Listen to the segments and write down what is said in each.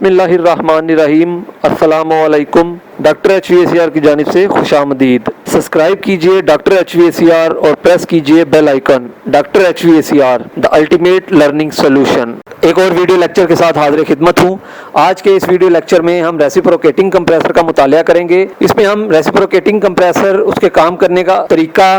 बिस्मिल्लाहिर्रहमानिर्रहीम। अस्सलामुअलैकुम। Doctor HVACR की जानिब से खुशामदीद। सब्सक्राइब कीजिए डॉक्टर HVACR और प्रेस कीजिए bell icon. Doctor HVACR the ultimate learning solution. एक और वीडियो लेक्चर के साथ हाजिर खिदमत हूँ। आज के इस वीडियो लेक्चर में हम रेसिप्रोकेटिंग कंप्रेसर का मुतालिया करेंगे। इसमें हम रेसिप्रोकेटिंग कंप्रेसर, उसके काम करने का तरीका,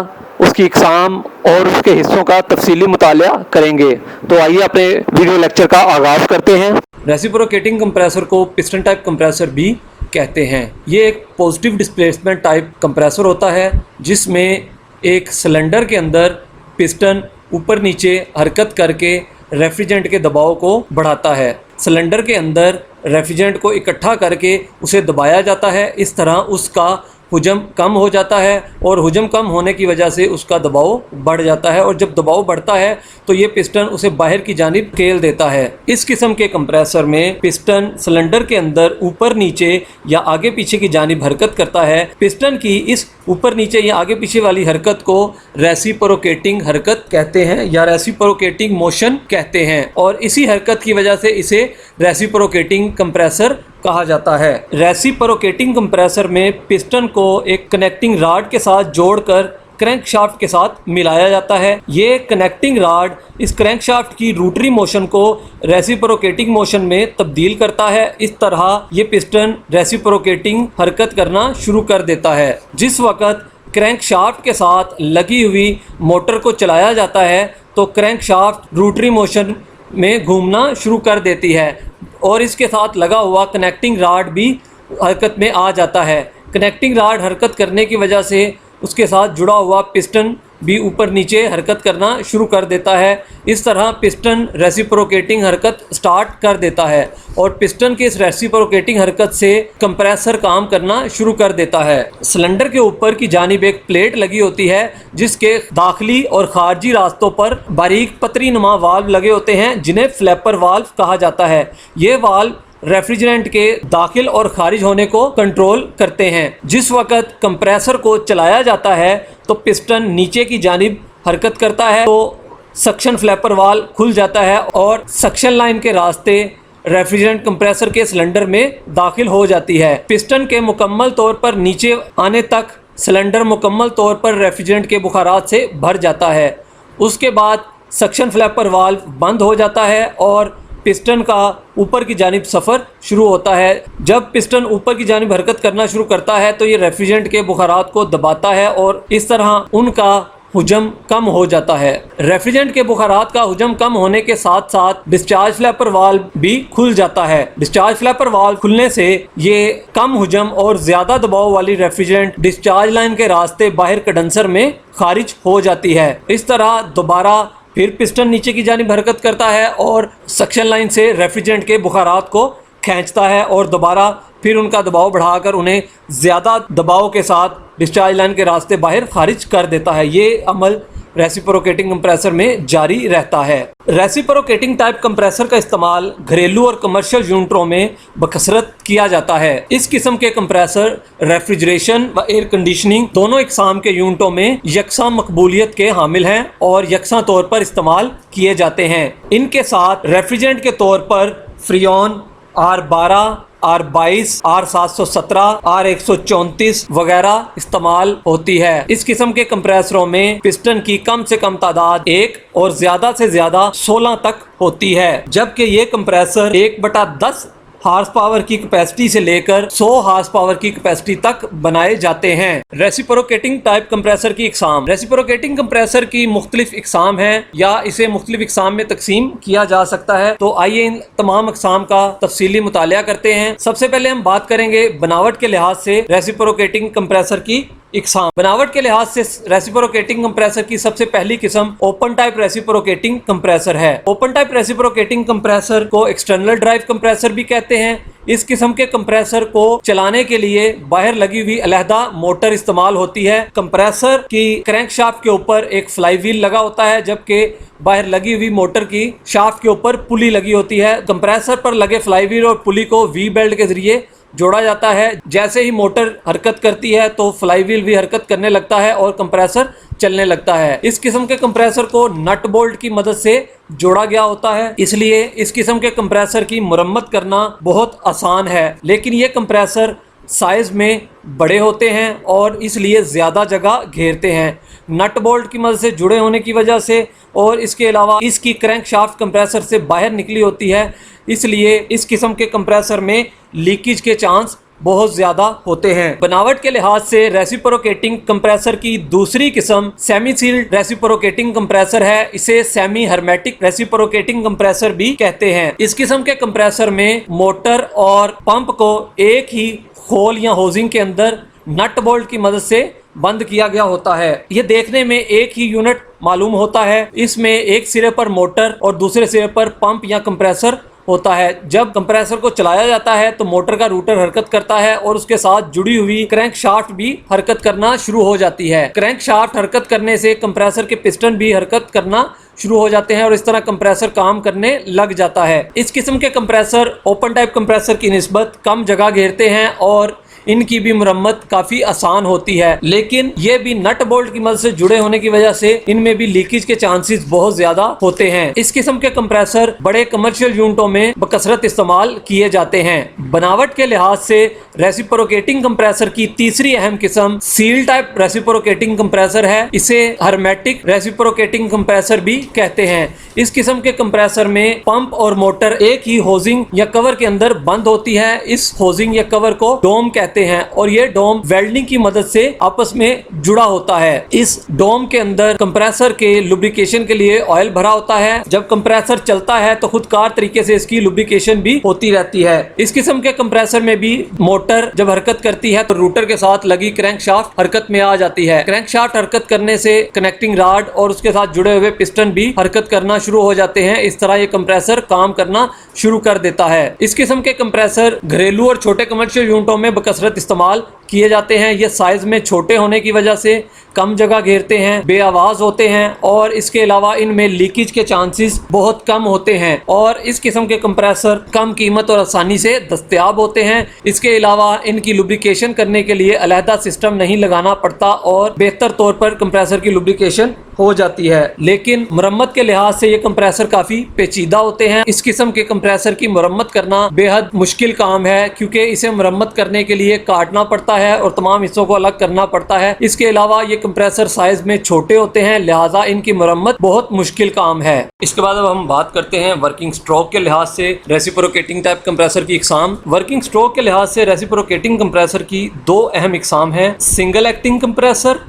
उसकी इकसाम और उसके हिस्सों का तफसीली मुतालिया करेंगे। तो आइए अपने वीडियो लेक्चर का आगाज़ करते हैं। रेसिप्रोकेटिंग कंप्रेसर को पिस्टन टाइप कंप्रेसर भी कहते हैं। ये एक पॉजिटिव डिस्प्लेसमेंट टाइप कंप्रेसर होता है जिसमें एक सिलेंडर के अंदर पिस्टन ऊपर नीचे हरकत करके रेफ्रिजरेंट के दबाव को बढ़ाता है। सिलेंडर के अंदर रेफ्रिजरेंट को इकट्ठा करके उसे दबाया जाता है। इस तरह उसका हुजम कम हो जाता है और हुजम कम होने की वजह से उसका दबाव बढ़ जाता है, और जब दबाव बढ़ता है तो ये पिस्टन उसे बाहर की जानिब धकेल देता है। इस किस्म के कंप्रेसर में पिस्टन सिलेंडर के अंदर ऊपर नीचे या आगे पीछे की जानिब हरकत करता है। पिस्टन की इस ऊपर नीचे या आगे पीछे वाली हरकत को रेसिप्रोकेटिंग हरकत कहते हैं या रेसिप्रोकेटिंग मोशन कहते हैं, और इसी हरकत की वजह से इसे रेसिप्रोकेटिंग कंप्रेसर कहा जाता है। रेसिप्रोकेटिंग कंप्रेसर में पिस्टन को एक कनेक्टिंग रॉड के साथ जोड़कर क्रैंकशाफ्ट के साथ मिलाया जाता है। ये कनेक्टिंग रॉड इस क्रैंकशाफ्ट की रोटरी मोशन को रेसिप्रोकेटिंग मोशन में तब्दील करता है। इस तरह ये पिस्टन रेसिप्रोकेटिंग हरकत करना शुरू कर देता है। जिस वक्त क्रैंकशाफ्ट के साथ लगी हुई मोटर को चलाया जाता है तो क्रैंकशाफ्ट रोटरी मोशन में घूमना शुरू कर देती है और इसके साथ लगा हुआ कनेक्टिंग रॉड भी हरकत में आ जाता है। कनेक्टिंग रॉड हरकत करने की वजह से उसके साथ जुड़ा हुआ पिस्टन भी ऊपर नीचे हरकत करना शुरू कर देता है। इस तरह पिस्टन रेसिप्रोकेटिंग हरकत स्टार्ट कर देता है और पिस्टन की इस रेसिप्रोकेटिंग हरकत से कंप्रेसर काम करना शुरू कर देता है। सिलेंडर के ऊपर की जानिब एक प्लेट लगी होती है जिसके दाखिली और खारजी रास्तों पर बारीक पतरी नुमा वाल्व लगे होते हैं जिन्हें फ्लैपर वाल्व कहा जाता है। ये वाल्व रेफ्रिजरेंट के दाखिल और खारिज होने को कंट्रोल करते हैं। जिस वक्त कंप्रेसर को चलाया जाता है तो पिस्टन नीचे की जानिब हरकत करता है तो सक्शन फ्लैपर वाल्व खुल जाता है और सक्शन लाइन के रास्ते रेफ्रिजरेंट कंप्रेसर के सिलेंडर में दाखिल हो जाती है। पिस्टन के मुकम्मल तौर पर नीचे आने तक सिलेंडर मुकम्मल तौर पर रेफ्रिजरेंट के बुखारात से भर जाता है। उसके बाद सक्शन फ्लैपर वाल्व बंद हो जाता है और पिस्टन का ऊपर की जानिब सफ़र शुरू होता है। जब पिस्टन ऊपर की जानिब हरकत करना शुरू करता है तो ये रेफ्रिजरेंट के बुखारात को दबाता है और इस तरह उनका हुजम कम हो जाता है। रेफ्रिजरेंट के बुखारात का हुजम कम होने के साथ साथ डिस्चार्ज फ्लैपर वाल्व भी खुल जाता है। डिस्चार्ज फ्लैपर वाल्व खुलने से ये कम हुजम और ज़्यादा दबाव वाली रेफ्रिजरेंट डिस्चार्ज लाइन के रास्ते बाहर कंडेंसर में खारिज हो जाती है। इस तरह दोबारा फिर पिस्टन नीचे की जानिब हरकत करता है और सक्शन लाइन से रेफ्रिजरेंट के बुखारात को खींचता है और दोबारा फिर उनका दबाव बढ़ाकर उन्हें ज़्यादा दबाव के साथ डिस्चार्ज लाइन के रास्ते बाहर खारिज कर देता है। ये अमल रेसिप्रोकेटिंग कंप्रेसर में जारी रहता है। रेसिप्रोकेटिंग टाइप कंप्रेसर का इस्तेमाल घरेलू और कमर्शियल यूनिटों में बकसरत किया जाता है। इस किस्म के कंप्रेसर रेफ्रिजरेशन व एयर कंडीशनिंग दोनों इकसाम के यूनिटों में यकसा मकबूलियत के हामिल हैं और यकसा तौर पर इस्तेमाल किए जाते हैं। इनके साथ रेफ्रिजरेंट के तौर पर Freon R12, R22, R717, R134 वगैरह इस्तेमाल होती है। इस किस्म के कंप्रेसरों में पिस्टन की कम से कम तादाद 1 और ज़्यादा से ज़्यादा 16 तक होती है, जबकि ये कंप्रेसर 1/10 हार्स पावर की कैपेसिटी से लेकर 100 हार्स पावर की कैपेसिटी तक बनाए जाते हैं। रेसिप्रोकेटिंग टाइप कंप्रेसर की इकसाम। रेसिप्रोकेटिंग कंप्रेसर की मुख्तलिफ इकसाम है या इसे मुख्तलिफ इकसाम में तकसीम किया जा सकता है। तो आइए इन तमाम इकसाम का तफसीली मुतालिया करते हैं। सबसे पहले हम बात करेंगे बनावट के लिहाज से रेसिप्रोकेटिंग कंप्रेसर की इकसाम। बनावट के लिहाज से रेसिप्रोकेटिंग कंप्रेसर की सबसे पहली किस्म ओपन टाइप रेसिप्रोकेटिंग कंप्रेसर है। ओपन टाइप रेसिप्रोकेटिंग कंप्रेसर को एक्सटर्नल ड्राइव कंप्रेसर भी कहते हैं। इस किस्म के कंप्रेसर को चलाने के लिए बाहर लगी हुई अलहदा मोटर इस्तेमाल होती है। कंप्रेसर की क्रैंकशाफ्ट के ऊपर एक फ्लाई व्हील लगा होता है, जबकि बाहर लगी हुई मोटर की शाफ्ट के ऊपर पुली लगी होती है। कंप्रेसर पर लगे फ्लाई व्हील और पुली को वी बेल्ट के जरिए जोड़ा जाता है। जैसे ही मोटर हरकत करती है तो फ्लाईव्हील भी हरकत करने लगता है और कंप्रेसर चलने लगता है। इस किस्म के कंप्रेसर को नट बोल्ट की मदद से जोड़ा गया होता है, इसलिए इस किस्म के कंप्रेसर की मरम्मत करना बहुत आसान है। लेकिन ये कंप्रेसर साइज में बड़े होते हैं और इसलिए ज़्यादा जगह घेरते हैं। नट बोल्ट की मदद से जुड़े होने की वजह से और इसके अलावा इसकी क्रैंक शाफ्ट कंप्रेसर से बाहर निकली होती है, इसलिए इस किस्म के कंप्रेसर में लीकेज के चांस बहुत ज़्यादा होते हैं। बनावट के लिहाज से रेसिप्रोकेटिंग कंप्रेसर की दूसरी किस्म सेमी सील्ड रेसिप्रोकेटिंग कंप्रेसर है। इसे सेमी हर्मेटिक रेसिप्रोकेटिंग कंप्रेसर भी कहते हैं। इस किस्म के कंप्रेसर में मोटर और पंप को एक ही होल या होजिंग के अंदर नट बोल्ट की मदद से बंद किया गया होता है। ये देखने में एक ही यूनिट मालूम होता है। इसमें एक सिरे पर मोटर और दूसरे सिरे पर पंप या कंप्रेसर होता है। जब कंप्रेसर को चलाया जाता है तो मोटर का रूटर हरकत करता है और उसके साथ जुड़ी हुई क्रैंक शाफ्ट भी हरकत करना शुरू हो जाती है। क्रैंक शाफ्ट हरकत करने से कंप्रेसर के पिस्टन भी हरकत करना शुरू हो जाते हैं और इस तरह कंप्रेसर काम करने लग जाता है। इस किस्म के कंप्रेसर ओपन टाइप कंप्रेसर की निस्बत कम जगह घेरते हैं और इनकी भी मरम्मत काफ़ी आसान होती है, लेकिन ये भी नट बोल्ट की मदद से जुड़े होने की वजह से इनमें भी लीकेज के चांसेस बहुत ज़्यादा होते हैं। इस किस्म के कंप्रेसर बड़े कमर्शियल यूनिटों में बकसरत इस्तेमाल किए जाते हैं। बनावट के लिहाज से रेसिप्रोकेटिंग कंप्रेसर की तीसरी अहम किस्म सील टाइप रेसिप्रोकेटिंग कंप्रेसर है। इसे हर्मेटिक रेसिप्रोकेटिंग कंप्रेसर भी कहते हैं। इस किस्म के कंप्रेसर में पंप और मोटर एक ही होजिंग या कवर के अंदर बंद होती है। इस होजिंग या कवर को डोम कहते हैं और ये डोम वेल्डिंग की मदद से आपस में जुड़ा होता है। इस डोम के अंदर कंप्रेसर के लुब्रिकेशन के लिए ऑयल भरा होता है। जब कंप्रेसर चलता है तो खुदकार तरीके से इसकी लुब्रिकेशन भी होती रहती है। इस किस्म के कंप्रेसर में भी मोटर जब हरकत करती है तो रूटर के साथ लगी क्रैंक शाफ्ट हरकत में आ जाती है। क्रैंक शाफ्ट हरकत करने से कनेक्टिंग रॉड और उसके साथ जुड़े हुए पिस्टन भी हरकत करना शुरू हो जाते हैं। इस तरह ये कंप्रेसर काम करना शुरू कर देता है। इस किस्म के कंप्रेसर घरेलू और छोटे कमर्शियल यूनिटों में बकसरत इस्तेमाल किए जाते हैं। ये साइज में छोटे होने की वजह से कम जगह घेरते हैं, बेआवाज होते हैं और इसके अलावा इनमें लीकेज के चांसेस बहुत कम होते हैं और इस किस्म के कंप्रेसर कम कीमत और आसानी से दस्तयाब होते हैं। इसके अलावा इनकी लुब्रिकेशन करने के लिए अलहदा सिस्टम नहीं लगाना पड़ता और बेहतर तौर पर कंप्रेसर की लुब्रिकेशन हो जाती है। लेकिन मरम्मत के लिहाज से ये कंप्रेसर काफ़ी पेचीदा होते हैं। इस किस्म के कंप्रेसर की मरम्मत करना बेहद मुश्किल काम है क्योंकि इसे मरम्मत करने के लिए काटना पड़ता है और तमाम हिस्सों को अलग करना पड़ता है। इसके अलावा ये कंप्रेसर साइज में छोटे होते हैं, लिहाजा इनकी मरम्मत बहुत मुश्किल काम है। इसके बाद अब हम बात करते हैं वर्किंग स्ट्रोक के लिहाज से रेसिप्रोकेटिंग टाइप कंप्रेसर की इकसाम। वर्किंग स्ट्रोक के लिहाज से रेसिप्रोकेटिंग कंप्रेसर की दो अहम इकसाम है, सिंगल एक्टिंग कंप्रेसर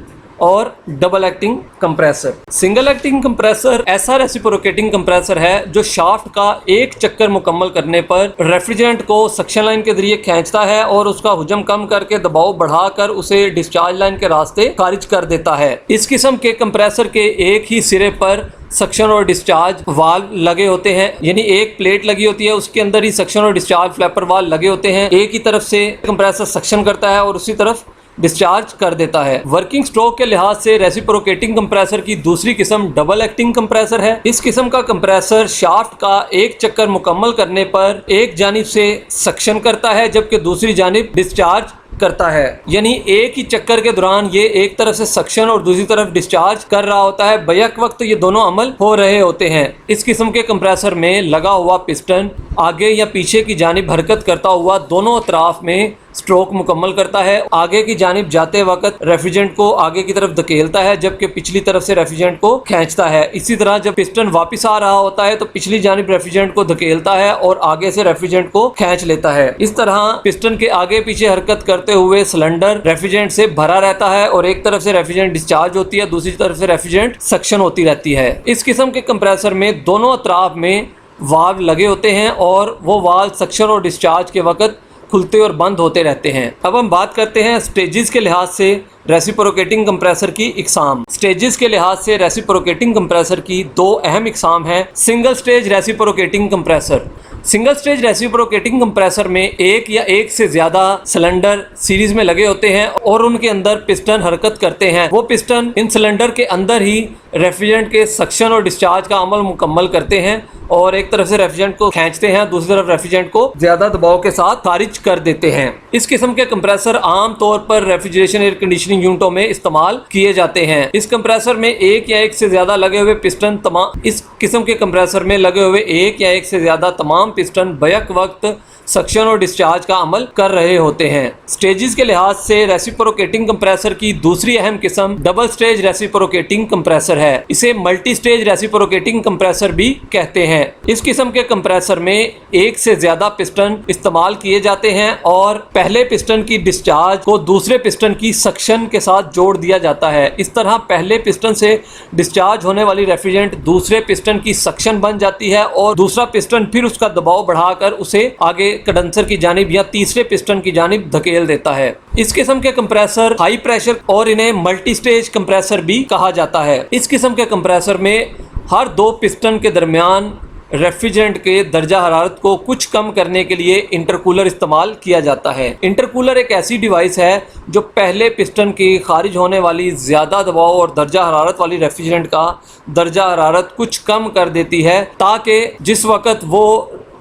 और double acting compressor. Single acting compressor ऐसा रेसिप्रोकेटिंग कंप्रेसर है जो शाफ्ट का एक चक्कर मुकम्मल करने पर रेफ्रिजरेंट को सक्शन लाइन के जरिए खींचता है और उसका हुजम कम करके दबाव बढ़ाकर उसे डिस्चार्ज लाइन के रास्ते खारिज कर देता है। इस किस्म के कंप्रेसर के एक ही सिरे पर सक्शन और डिस्चार्ज वाल्व लगे होते हैं, यानी एक प्लेट लगी होती है, उसके अंदर ही सक्शन और डिस्चार्ज फ्लैपर वाल्व लगे होते हैं। एक ही तरफ से कंप्रेसर सक्शन करता है और उसी तरफ डिस्चार्ज कर देता है। वर्किंग स्ट्रोक के लिहाज से रेसिप्रोकेटिंग कंप्रेसर की दूसरी किस्म डबल एक्टिंग कंप्रेसर है। इस किस्म का कंप्रेसर शाफ्ट का एक चक्कर मुकम्मल करने पर एक जानिब से सक्शन करता है जबकि दूसरी जानिब डिस्चार्ज करता है, यानी एक ही चक्कर के दौरान ये एक तरफ से सक्शन और दूसरी तरफ डिस्चार्ज कर रहा होता है। बैक वक्त ये दोनों अमल हो रहे होते हैं। इस किस्म के कंप्रेसर में लगा हुआ पिस्टन आगे या पीछे की जानिब हरकत करता हुआ दोनों अतराफ में स्ट्रोक मुकम्मल करता है। आगे की जानिब जाते वक्त रेफ्रिजरेंट को आगे की तरफ धकेलता है जबकि पिछली तरफ से रेफ्रिजरेंट को खींचता है। इसी तरह जब पिस्टन वापस आ रहा होता है तो पिछली जानिब रेफ्रिजरेंट को धकेलता है और आगे से रेफ्रिजरेंट को खींच लेता है। इस तरह पिस्टन के आगे पीछे हरकत करते हुए सिलेंडर रेफ्रिजरेंट से भरा रहता है और एक तरफ से रेफ्रिजरेंट डिस्चार्ज होती है, दूसरी तरफ से रेफ्रिजरेंट सक्शन होती रहती है। इस किस्म के कंप्रेसर में दोनों अतराफ में वाल्व लगे होते हैं और वो वाल्व सक्शन और डिस्चार्ज के वक्त खुलते और बंद होते रहते हैं। अब हम बात करते हैं स्टेजेस के लिहाज से रेसिप्रोकेटिंग कंप्रेसर की इकसाम। स्टेजेस के लिहाज से रेसिप्रोकेटिंग कंप्रेसर की दो अहम इकसाम है। Single stage reciprocating compressor. Single stage reciprocating compressor में एक या एक से ज़्यादा सिलेंडर सीरीज में लगे होते हैं और उनके अंदर पिस्टन हरकत करते हैं। वो पिस्टन इन सिलेंडर के अंदर ही रेफ्रिजरेंट के सक्शन और डिस्चार्ज का अमल मुकम्मल करते हैं। और एक तरफ से रेफ्रिजरेंट को खींचते हैं, दूसरी तरफ रेफ्रिजरेंट को ज्यादा दबाव के साथ खारिज कर देते हैं। इस किस्म के कंप्रेसर आम तौर पर रेफ्रिजरेशन एयर कंडीशनिंग यूनिटों में इस्तेमाल किए जाते हैं। इस कंप्रेसर में एक या एक से ज्यादा लगे हुए पिस्टन इस किस्म के कंप्रेसर में लगे हुए एक या एक से ज्यादा तमाम पिस्टन बैक वक्त सक्शन और डिस्चार्ज का अमल कर रहे होते हैं। स्टेजेस के लिहाज से रेसिप्रोकेटिंग कंप्रेसर की दूसरी अहम किस्म डबल स्टेज रेसिप्रोकेटिंग कंप्रेसर है। इसे मल्टी स्टेज रेसिप्रोकेटिंग कंप्रेसर भी कहते हैं। इस किस्म के कंप्रेसर में एक से ज्यादा पिस्टन इस्तेमाल किए जाते हैं और पहले पिस्टन की डिस्चार्ज को दूसरे पिस्टन की सक्शन के साथ जोड़ दिया जाता है। इस तरह पहले पिस्टन से डिस्चार्ज होने वाली रेफ्रिजरेंट दूसरे पिस्टन की सक्शन बन जाती है और दूसरा पिस्टन फिर उसका दबाव बढ़ाकर उसे आगे कंडेंसर की जानिब या तीसरे पिस्टन की जानिब धकेल देता है। इस किस्म के कंप्रेसर हाई प्रेशर और इन्हें मल्टी स्टेज कंप्रेसर भी कहा जाता है। इस किस्म के कंप्रेसर में हर दो पिस्टन के दरमियान रेफ्रिजरेंट के दर्जा हरारत को कुछ कम करने के लिए इंटरकूलर इस्तेमाल किया जाता है। इंटरकूलर एक ऐसी डिवाइस है जो पहले पिस्टन की खारिज होने वाली ज़्यादा दबाव और दर्जा हरारत वाली रेफ्रिजरेंट का दर्जा हरारत कुछ कम कर देती है, ताकि जिस वक़्त वो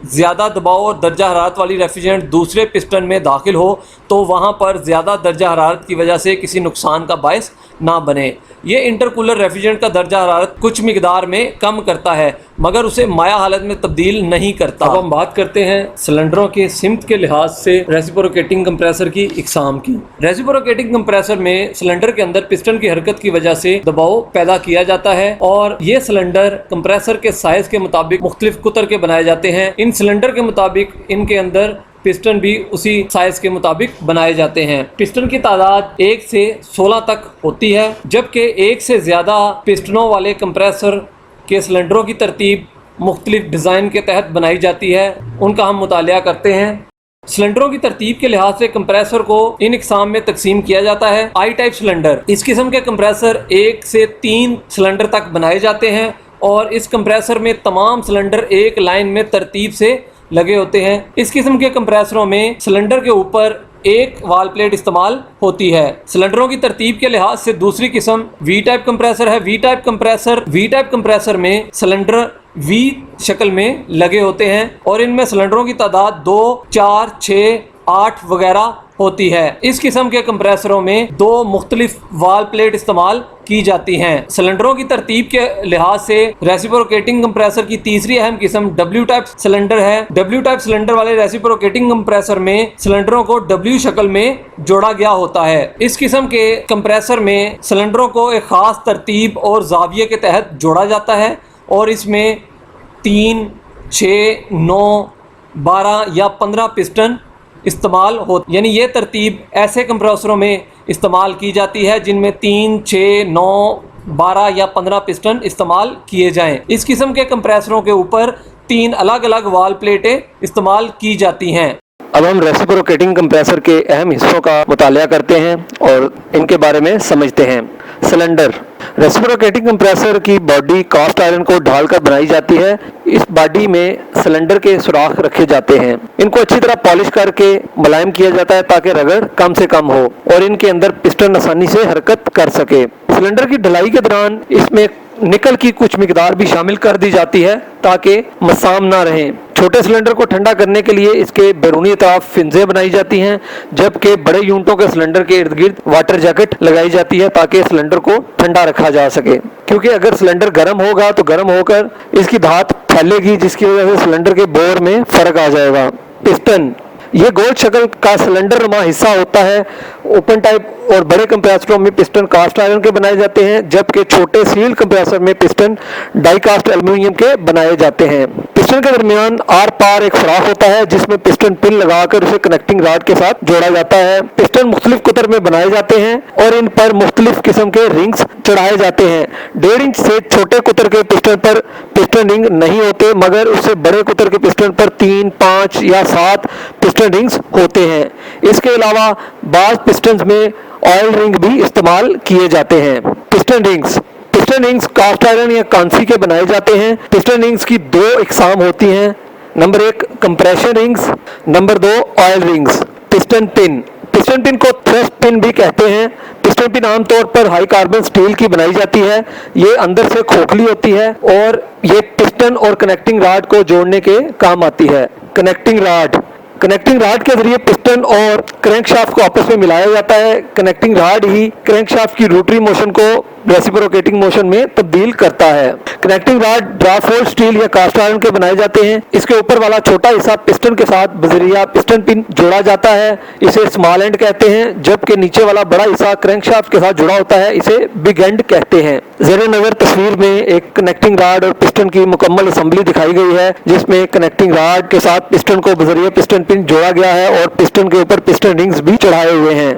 ज़्यादा दबाव और दर्जा हरारत वाली रेफ्रिजरेंट दूसरे पिस्टन में दाखिल हो तो वहाँ पर ज़्यादा दर्जा हरारत की वजह से किसी नुकसान का बायस ना बने। ये इंटरकूलर रेफ्रिजरेंट का दर्जा हरारत कुछ मिकदार में कम करता है मगर उसे माया हालत में तब्दील नहीं करता। अब हम बात करते हैं सिलेंडरों के सिमत के लिहाज से रेसिप्रोकेटिंग कंप्रेसर की इकसाम की। रेसिप्रोकेटिंग कंप्रेसर में सिलेंडर के अंदर पिस्टन की हरकत की वजह से दबाव पैदा किया जाता है और ये सिलेंडर कंप्रेसर के साइज के मुताबिक मुख्तलिफ कुतर के बनाए जाते हैं। इन सिलेंडर के मुताबिक इनके अंदर पिस्टन भी उसी साइज के मुताबिक बनाए जाते हैं। पिस्टन की तादाद 1 से 16 तक होती है, जबकि 1 से ज़्यादा पिस्टनों वाले कंप्रेसर के सिलेंडरों की तरतीब मुख्तलिफ डिज़ाइन के तहत बनाई जाती है, उनका हम मुतालिया करते हैं। सिलेंडरों की तरतीब के लिहाज से कंप्रेसर को इन इकसाम में तकसीम किया जाता है। आई टाइप सिलेंडर, इस किस्म के कंप्रेसर 1 से 3 सिलेंडर तक बनाए जाते हैं और इस कंप्रेसर में तमाम सिलेंडर एक लाइन में तरतीब से लगे होते हैं। इस किस्म के कंप्रेसरों में सिलेंडर के ऊपर एक वाल प्लेट इस्तेमाल होती है। सिलेंडरों की तरतीब के लिहाज से दूसरी किस्म वी टाइप कंप्रेसर है। वी टाइप कंप्रेसर में सिलेंडर वी शक्ल में लगे होते हैं और इनमें सिलेंडरों की तादाद 2, 4, 6, 8 वगैरह होती है। इस किस्म के कंप्रेसरों में 2 मुख्तलिफ वाल प्लेट इस्तेमाल की जाती हैं। सिलेंडरों की तरतीब के लिहाज से रेसिप्रोकेटिंग कंप्रेसर की तीसरी अहम किस्म डब्ल्यू टाइप सिलेंडर है। डब्ल्यू टाइप सिलेंडर वाले रेसिप्रोकेटिंग कंप्रेसर में सिलेंडरों को डब्ल्यू शक्ल में जोड़ा गया होता है। इस किस्म के कंप्रेसर में सिलेंडरों को एक ख़ास तरतीब और जाविये के तहत जोड़ा जाता है और इसमें 3, 6, 9, 12 या 15 पिस्टन इस्तेमाल हो, यानी ये तरतीब ऐसे कंप्रेसरों में इस्तेमाल की जाती है जिनमें 3, 6, 9, 12 या 15 पिस्टन इस्तेमाल किए जाएं। इस किस्म के कंप्रेसरों के ऊपर 3 अलग अलग वाल प्लेटें इस्तेमाल की जाती हैं। अब हम रेसिप्रोकेटिंग कंप्रेसर के अहम हिस्सों का मुतालिया करते हैं और इनके बारे में समझते हैं। सिलेंडर, रेसिप्रोकेटिंग कंप्रेसर की बॉडी कास्ट आयरन को ढालकर बनाई जाती है। इस बॉडी में सिलेंडर के सुराख रखे जाते हैं। इनको अच्छी तरह पॉलिश करके मुलायम किया जाता है ताकि रगड़ कम से कम हो और इनके अंदर पिस्टन आसानी से हरकत कर सके। सिलेंडर की ढलाई के दौरान इसमें निकल की कुछ मिकदार भी शामिल कर दी जाती है ताकि मसाम ना रहें। छोटे सिलेंडर को ठंडा करने के लिए इसके बैरूनी तरफ फिंजे बनाई जाती हैं, जबकि बड़े यूनिटों के सिलेंडर के इर्द गिर्द वाटर जैकेट लगाई जाती है ताकि सिलेंडर को ठंडा रखा जा सके, क्योंकि अगर सिलेंडर गर्म होगा तो गर्म होकर इसकी धात फैलेगी जिसकी वजह से सिलेंडर के बोर में फर्क आ जाएगा। पिस्टन, ये गोल शक्ल का सिलेंडर नुमा हिस्सा होता है। ओपन टाइप और बड़े कंप्रेसरों में पिस्टन कास्ट आयरन के बनाए जाते हैं, जबकि छोटे सील कंप्रेसर में पिस्टन डाई कास्ट एल्यूमिनियम के बनाए जाते हैं। पिस्टन के दरमियान आर पार एक सुराख होता है जिसमें पिस्टन पिन लगाकर उसे कनेक्टिंग रॉड के साथ जोड़ा जाता है। पिस्टन मुख्तलिफ कुतर में बनाए जाते हैं और इन पर मुख्तलिफ किस्म के रिंग्स चढ़ाए जाते हैं। 1.5 इंच से छोटे कुतर के पिस्टन पर पिस्टन रिंग नहीं होते, मगर उससे बड़े कुतर के पिस्टन पर 3, 5 या 7 पिस्टन रिंग्स होते हैं। इसके अलावा बाज़ पिस्टन में ऑयल रिंग भी इस्तेमाल किए जाते हैं। पिस्टन रिंग्स कास्ट आयरन या कांसी के बनाए जाते हैं। पिस्टन रिंग्स की 2 इकसाम होती हैं। Number 1 compression rings, number 2 oil rings. Piston pin, piston pin को थ्रस्ट पिन भी कहते हैं। पिस्टन पिन आमतौर पर हाई कार्बन स्टील की बनाई जाती है। ये अंदर से खोखली होती है और ये पिस्टन और कनेक्टिंग रॉड को जोड़ने के काम आती है। कनेक्टिंग रॉड के जरिए पिस्टन और क्रैंकशाफ्ट को आपस में मिलाया जाता है। कनेक्टिंग रॉड ही क्रैंकशाफ्ट की रोटरी मोशन को रेसिप्रोकेटिंग मोशन में तब्दील करता है। कनेक्टिंग रॉड ड्राफ्ट स्टील या कास्ट आयरन के बनाए जाते हैं। इसके ऊपर वाला छोटा हिस्सा पिस्टन के साथ बजरिया पिस्टन पिन जोड़ा जाता है, इसे स्मॉल एंड कहते हैं, जबकि नीचे वाला बड़ा हिस्सा क्रैंकशाफ्ट के साथ जुड़ा होता है, इसे बिग एंड कहते हैं। ज़ेरे नज़र तस्वीर में एक कनेक्टिंग रॉड और पिस्टन की मुकम्मल असेंबली दिखाई गई है, जिसमें कनेक्टिंग रॉड के साथ पिस्टन को बजरिया पिस्टन पिन जोड़ा गया है और पिस्टन के ऊपर पिस्टन रिंग्स भी चढ़ाए हुए हैं।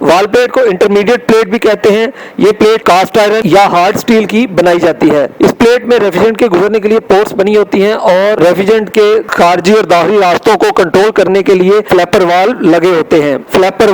वाल प्लेट को इंटरमीडिएट प्लेट भी कहते हैं। ये प्लेट कास्ट आयरन या हार्ड स्टील की बनाई जाती है। इस प्लेट में रेफ्रिजरेंट के गुजरने के लिए पोर्ट्स बनी होती हैं और रेफ्रिजरेंट के खारजी और दाखिली रास्तों को कंट्रोल करने के लिए फ्लैपर वाल्व लगे होते हैं। फ्लैपर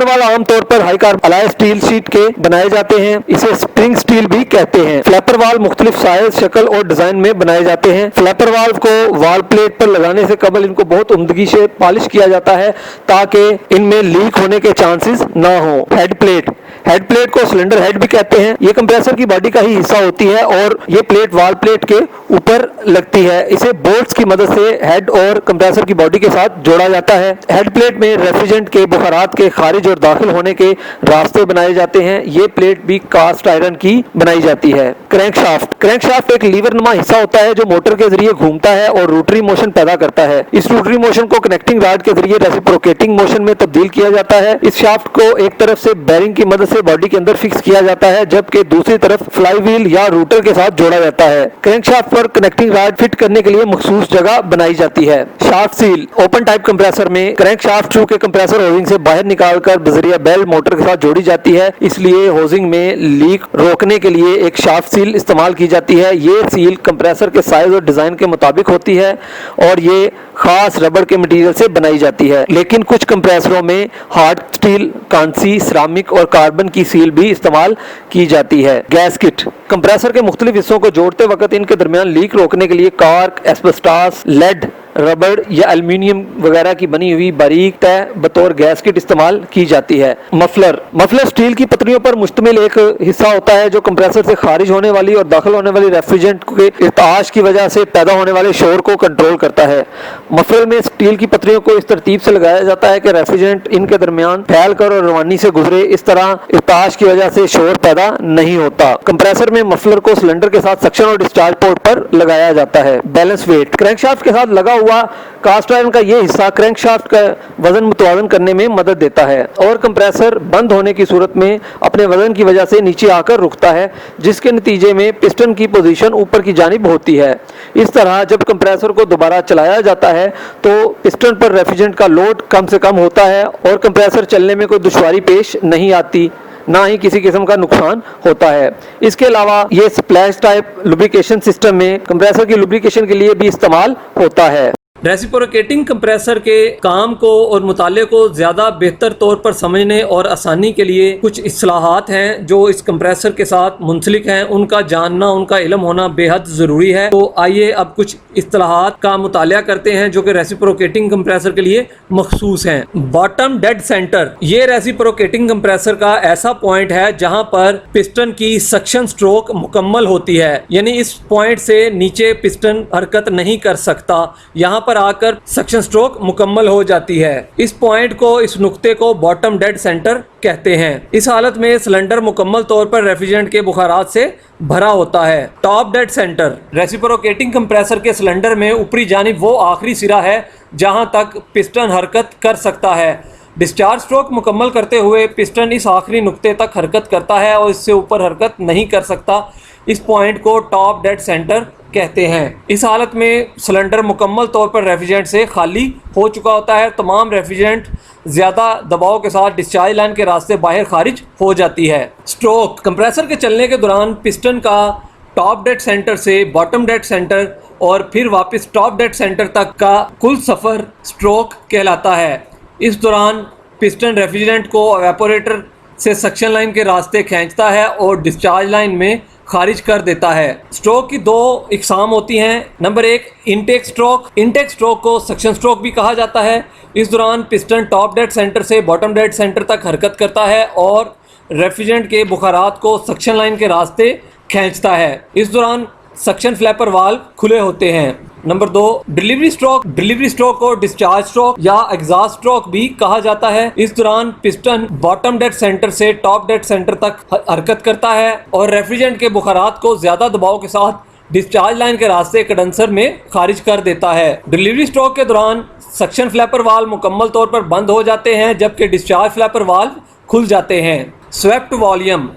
वाल्व आमतौर पर हाई कार्बन अलाय स्टील शीट के बनाए जाते हैं, इसे स्प्रिंग स्टील भी कहते हैं। फ्लैपर वाल्व मुख्तलिफ साइज, शक्ल और डिजाइन में बनाए जाते हैं। फ्लैपर वाल्व को वाल प्लेट पर लगाने से कबल इनको बहुत उम्दगी से पॉलिश किया जाता है ताकि इनमें लीक होने के चांसेस ना हो। हेड प्लेट को सिलेंडर हेड भी कहते हैं। ये कंप्रेसर की बॉडी का ही हिस्सा होती है और ये प्लेट वाल प्लेट के ऊपर लगती है। इसे बोल्ट्स की मदद से हेड और कंप्रेसर की बॉडी के साथ जोड़ा जाता है। हेड प्लेट में रेफ्रिजरेंट के बुखारात के खारिज और दाखिल होने के रास्ते बनाए जाते हैं। ये प्लेट भी कास्ट आयरन की बनाई जाती है। क्रैंकशाफ्ट एक लीवर नुमा हिस्सा होता है जो मोटर के जरिए घूमता है और रोटरी मोशन पैदा करता है। इस रोटरी मोशन को कनेक्टिंग रॉड के जरिए रेसिप्रोकेटिंग मोशन में तब्दील किया जाता है। इस शाफ्ट को एक तरफ से बेरिंग की मदद से बॉडी के अंदर फिक्स किया जाता है, जबकि दूसरी तरफ फ्लाई व्हील या रोटर के साथ जोड़ा जाता है। क्रैंकशाफ्ट पर कनेक्टिंग रॉड फिट करने के लिए मखसूस जगह बनाई जाती है। Shaft seal open type compressor में क्रैंकशाफ्ट शू के कंप्रेसर होजिंग से बाहर निकालकर बजरिया बेल मोटर के साथ जोड़ी जाती है, इसलिए होजिंग में लीक रोकने के लिए एक शाफ्ट सील इस्तेमाल की जाती है। ये सील कंप्रेसर के साइज और डिजाइन के मुताबिक होती है और ये खास रबड़ के मटेरियल से बनाई जाती है, लेकिन कुछ कंप्रेसरों में हार्ड स्टील, कांसी, सिरामिक और कार्बन की सील भी इस्तेमाल की जाती है। गैस्केट कंप्रेसर के मुख्तलिफ हिस्सों को जोड़ते वक्त इनके दरमियान लीक रोकने के लिए कॉर्क, एस्बेस्टॉस, लेड, रबड़ या एल्युमिनियम वगैरह की बनी हुई बारीक तय बतौर गैस्केट इस्तेमाल की जाती है। मफलर स्टील की पतरियों पर मुश्तमिल एक हिस्सा होता है जो कंप्रेसर से खारिज होने वाली और दाखिल होने वाली रेफ्रिजरेंट के इर्ताश की वजह से पैदा होने वाले शोर को कंट्रोल करता है। मफलर में स्टील की पतरियों को इस तरतीब से लगाया जाता है कि रेफ्रिजरेंट इनके दरमियान फैलकर और रवानी से गुजरे, इस तरह इर्ताश की वजह से शोर पैदा नहीं होता। कंप्रेसर में मफलर को सिलेंडर के साथ सक्शन और डिस्चार्ज पोर्ट पर लगाया जाता है। बैलेंस वेट क्रैंकशाफ्ट के साथ लगा हुआ कास्ट आयरन का ये हिस्सा क्रैंकशाफ्ट का वजन मुतवाजन करने में मदद देता है और कंप्रेसर बंद होने की सूरत में अपने वजन की वजह से नीचे आकर रुकता है, जिसके नतीजे में पिस्टन की पोजीशन ऊपर की जानिब होती है। इस तरह जब कंप्रेसर को दोबारा चलाया जाता है तो पिस्टन पर रेफ्रिजरेंट का लोड कम से कम होता है और कंप्रेसर चलने में कोई दुश्वारी पेश नहीं आती, ना ही किसी किस्म का नुकसान होता है। इसके अलावा ये स्प्लैश टाइप लुब्रिकेशन सिस्टम में कंप्रेसर की लुब्रिकेशन के लिए भी इस्तेमाल होता है। रेसिप्रोकेटिंग कंप्रेसर के काम को और मुताले को ज़्यादा बेहतर तौर पर समझने और आसानी के लिए कुछ इस्लाहात हैं जो इस कंप्रेसर के साथ मुंसलिक हैं, उनका जानना, उनका इल्म होना बेहद ज़रूरी है। तो आइए अब कुछ इस्लाहात का मुताला करते हैं जो कि रेसिप्रोकेटिंग कंप्रेसर के लिए मखसूस हैं। बॉटम डेड सेंटर, ये रेसिप्रोकेटिंग कंप्रेसर का ऐसा पॉइंट है जहां पर पिस्टन की सक्शन स्ट्रोक मुकम्मल होती है, यानी इस पॉइंट से नीचे पिस्टन हरकत नहीं कर सकता, यहाँ पर आकर सक्शन स्ट्रोक मुकम्मल हो जाती है। इस पॉइंट को, इस नुक्ते को बॉटम डेड सेंटर कहते हैं। इस हालत में सिलेंडर मुकम्मल तौर पर रेफ्रिजरेंट के बुखारात से भरा होता है। Top dead centre, reciprocating compressor के सिलेंडर में ऊपरी जानिब वो आखिरी सिरा है जहां तक पिस्टन हरकत कर सकता है। डिस्चार्ज स्ट्रोक मुकम्मल करते हुए पिस्टन इस आखिरी नुक्ते तक हरकत करता है और इससे ऊपर हरकत नहीं कर सकता। इस पॉइंट को टॉप डेड सेंटर कहते हैं। इस हालत में सिलेंडर मुकम्मल तौर पर रेफ्रिजरेंट से खाली हो चुका होता है। तमाम रेफ्रिजरेंट ज़्यादा दबाव के साथ डिस्चार्ज लाइन के रास्ते बाहर खारिज हो जाती है। स्ट्रोक, कंप्रेसर के चलने के दौरान पिस्टन का टॉप डेड सेंटर से बॉटम डेड सेंटर और फिर वापस टॉप डेड सेंटर तक का कुल सफ़र स्ट्रोक कहलाता है। इस दौरान पिस्टन रेफ्रिजरेंट को एवापोरेटर से सक्शन लाइन के रास्ते खींचता है और डिस्चार्ज लाइन में खारिज कर देता है। स्ट्रोक की दो इकसाम होती हैं। नंबर एक, इनटेक स्ट्रोक। इनटेक स्ट्रोक को सक्शन स्ट्रोक भी कहा जाता है। इस दौरान पिस्टन टॉप डेड सेंटर से बॉटम डेड सेंटर तक हरकत करता है और रेफ्रिजरेंट के बुखारात को सक्शन लाइन के रास्ते खींचता है। इस दौरान सक्शन फ्लैपर वाल्व खुले होते हैं। नंबर दो, डिलीवरी स्ट्रोक। डिलीवरी स्ट्रोक को डिस्चार्ज स्ट्रोक या एग्जॉस्ट स्ट्रोक भी कहा जाता है। इस दौरान पिस्टन बॉटम डेड सेंटर से टॉप डेड सेंटर तक हरकत करता है और रेफ्रिजरेंट के बुखारात को ज्यादा दबाव के साथ डिस्चार्ज लाइन के रास्ते कंडेंसर में खारिज कर देता है। डिलीवरी स्ट्रोक के दौरान सक्शन फ्लैपर वाल्व मुकम्मल तौर पर बंद हो जाते हैं जबकि डिस्चार्ज फ्लैपर वाल्व खुल जाते हैं। Swept volume.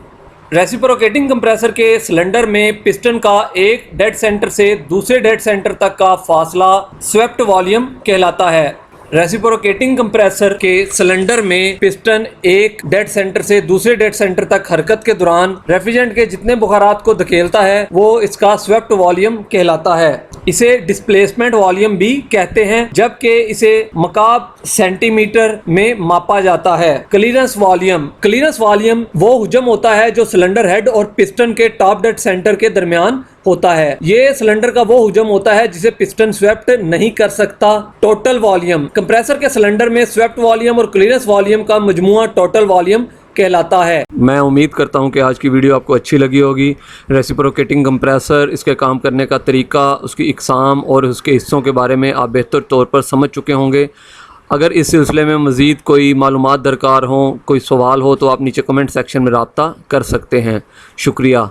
रेसिप्रोकेटिंग कंप्रेसर के सिलेंडर में पिस्टन का एक डेड सेंटर से दूसरे डेड सेंटर तक का फासला स्वेप्ट वॉल्यूम कहलाता है। रेसिप्रोकेटिंग कंप्रेसर के सिलेंडर में पिस्टन एक डेड सेंटर से दूसरे डेड सेंटर तक हरकत के दौरान रेफ्रिजरेंट के जितने बुखारात को धकेलता है वो इसका स्वेप्ट वॉल्यूम कहलाता है। इसे डिस्प्लेसमेंट वॉल्यूम भी कहते हैं जबकि इसे मकाब सेंटीमीटर में मापा जाता है। Clearance volume. क्लीयरेंस वॉल्यूम वो हुजम होता है जो सिलेंडर हेड और पिस्टन के टॉप डेड सेंटर के दरमियान होता है। ये सिलेंडर का वो हुजम होता है जिसे पिस्टन स्वेप्ट नहीं कर सकता। Total volume. कंप्रेसर के सिलेंडर में स्वेप्ट वॉल्यूम और क्लीयरेंस वॉल्यूम का मजमुआ टोटल वॉल्यूम कहलाता है। मैं उम्मीद करता हूं कि आज की वीडियो आपको अच्छी लगी होगी। रेसिप्रोकेटिंग कंप्रेसर, इसके काम करने का तरीका, उसकी इकसाम और उसके हिस्सों के बारे में आप बेहतर तौर पर समझ चुके होंगे। अगर इस सिलसिले में मज़ीद कोई मालूमात दरकार हो, कोई सवाल हो तो आप नीचे कमेंट सेक्शन में राब्ता कर सकते हैं। शुक्रिया।